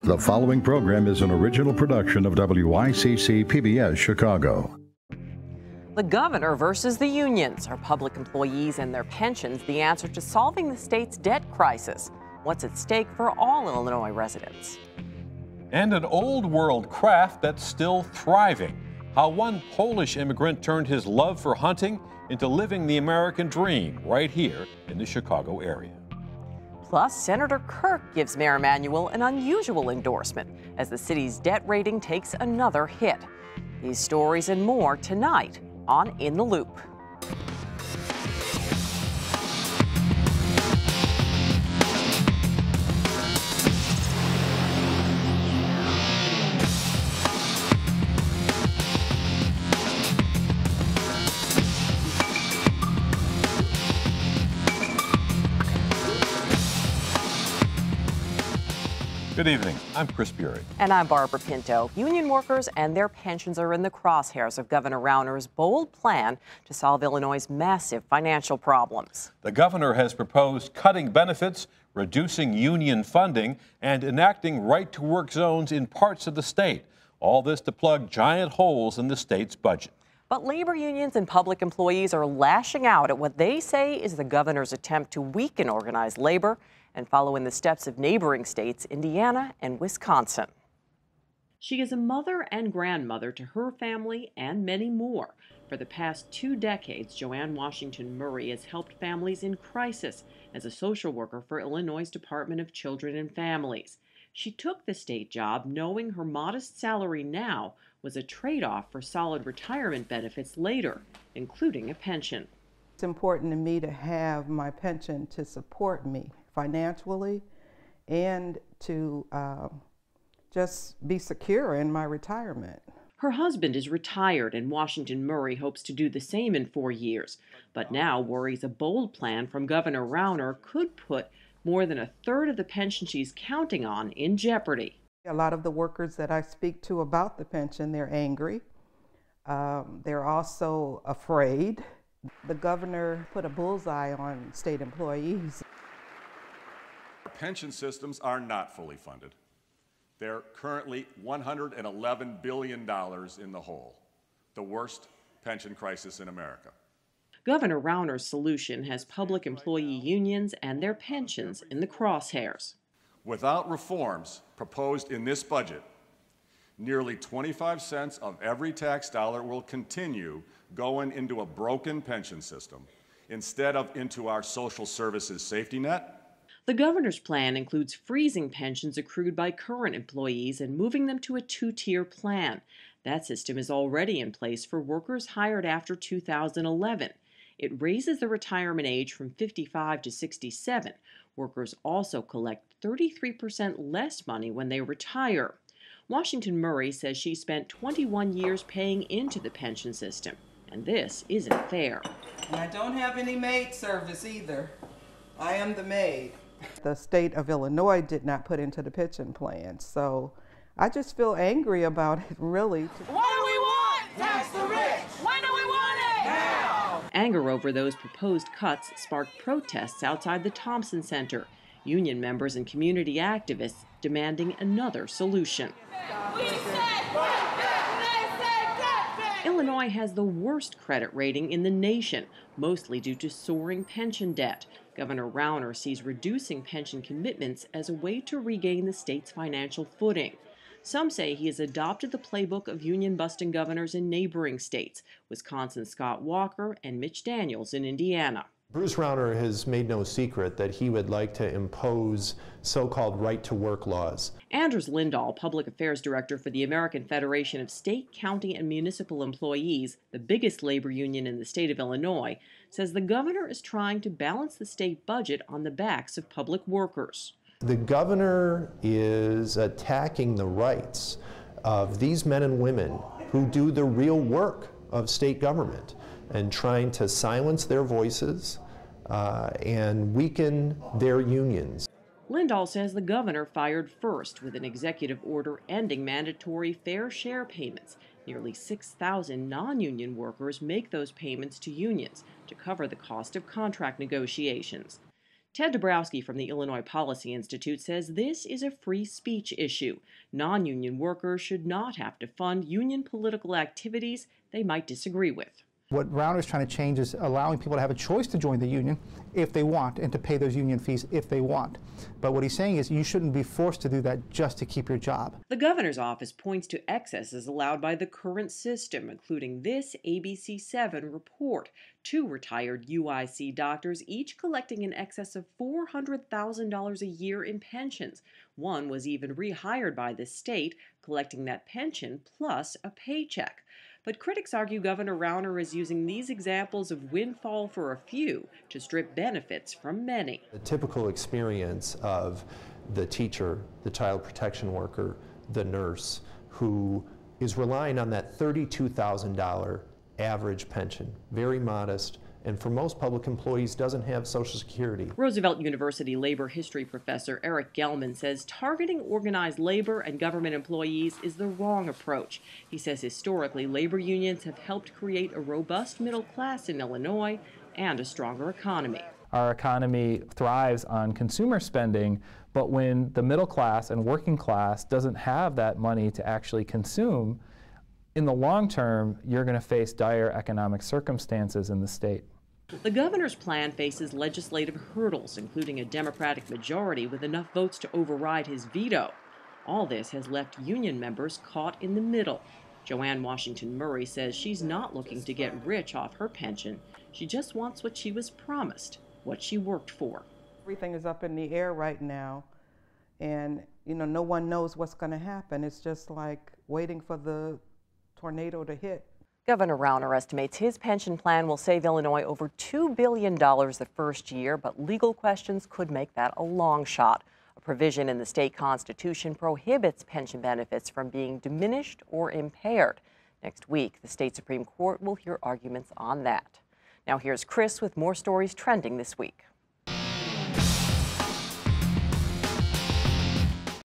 The following program is an original production of WICC PBS Chicago. The governor versus the unions. Are public employees and their pensions the answer to solving the state's debt crisis? What's at stake for all Illinois residents? And an old world craft that's still thriving. How one Polish immigrant turned his love for hunting into living the American dream right here in the Chicago area. Plus, Senator Kirk gives Mayor Emanuel an unusual endorsement as the city's debt rating takes another hit. These stories and more tonight on In the Loop. Good evening. I'm Chris Bury. And I'm Barbara Pinto. Union workers and their pensions are in the crosshairs of Governor Rauner's bold plan to solve Illinois' massive financial problems. The governor has proposed cutting benefits, reducing union funding, and enacting right-to-work zones in parts of the state. All this to plug giant holes in the state's budget. But labor unions and public employees are lashing out at what they say is the governor's attempt to weaken organized labor and follow in the steps of neighboring states, Indiana and Wisconsin. She is a mother and grandmother to her family and many more. For the past 2 decades, Joanne Washington Murray has helped families in crisis as a social worker for Illinois' Department of Children and Families. She took the state job knowing her modest salary now was a trade-off for solid retirement benefits later, including a pension. It's important to me to have my pension to support me financially and to just be secure in my retirement. Her husband is retired, and Washington Murray hopes to do the same in 4 years, but now worries a bold plan from Governor Rauner could put more than a third of the pension she's counting on in jeopardy. A lot of the workers that I speak to about the pension, they're angry. They're also afraid. The governor put a bullseye on state employees. Pension systems are not fully funded. They're currently $111 billion in the hole, the worst pension crisis in America. Governor Rauner's solution has public employee unions and their pensions in the crosshairs. Without reforms proposed in this budget, nearly 25 cents of every tax dollar will continue going into a broken pension system instead of into our social services safety net. The governor's plan includes freezing pensions accrued by current employees and moving them to a 2-tier plan. That system is already in place for workers hired after 2011. It raises the retirement age from 55 to 67. Workers also collect 33% less money when they retire. Washington Murray says she spent 21 years paying into the pension system, and this isn't fair. And I don't have any maid service either. I am the maid. The state of Illinois did not put into the pension plan, so I just feel angry about it, really. What do we want? Tax the rich! When do we want it? Now! Anger over those proposed cuts sparked protests outside the Thompson Center. Union members and community activists demanding another solution. We said cut back! They said cut back! Illinois has the worst credit rating in the nation, mostly due to soaring pension debt. Governor Rauner sees reducing pension commitments as a way to regain the state's financial footing. Some say he has adopted the playbook of union-busting governors in neighboring states, Wisconsin's Scott Walker and Mitch Daniels in Indiana. Bruce Rauner has made no secret that he would like to impose so-called right-to-work laws. Anders Lindahl, Public Affairs Director for the American Federation of State, County, and Municipal Employees, the biggest labor union in the state of Illinois, says the governor is trying to balance the state budget on the backs of public workers. The governor is attacking the rights of these men and women who do the real work of state government and trying to silence their voices and weaken their unions. Lindahl says the governor fired first with an executive order ending mandatory fair share payments. Nearly 6,000 non-union workers make those payments to unions to cover the cost of contract negotiations. Ted Dabrowski from the Illinois Policy Institute says this is a free speech issue. Non-union workers should not have to fund union political activities they might disagree with. What Rauner is trying to change is allowing people to have a choice to join the union if they want and to pay those union fees if they want. But what he's saying is you shouldn't be forced to do that just to keep your job. The governor's office points to excesses allowed by the current system, including this ABC7 report. 2 retired UIC doctors, each collecting in excess of $400,000 a year in pensions. One was even rehired by the state, collecting that pension plus a paycheck. But critics argue Governor Rauner is using these examples of windfall for a few to strip benefits from many. The typical experience of the teacher, the child protection worker, the nurse, who is relying on that $32,000 average pension, very modest, and for most public employees doesn't have Social Security. Roosevelt University labor history professor Eric Gelman says targeting organized labor and government employees is the wrong approach. He says historically labor unions have helped create a robust middle class in Illinois and a stronger economy. Our economy thrives on consumer spending, but when the middle class and working class doesn't have that money to actually consume, in the long term, you're going to face dire economic circumstances in the state. The governor's plan faces legislative hurdles, including a Democratic majority with enough votes to override his veto. All this has left union members caught in the middle. Joanne Washington Murray says she's not looking to get rich off her pension. She just wants what she was promised, what she worked for. Everything is up in the air right now, and no one knows what's going to happen. It's just like waiting for the tornado to hit. Governor Rauner estimates his pension plan will save Illinois over $2 billion the first year, but legal questions could make that a long shot. A provision in the state constitution prohibits pension benefits from being diminished or impaired. Next week, the state Supreme Court will hear arguments on that. Now here's Chris with more stories trending this week.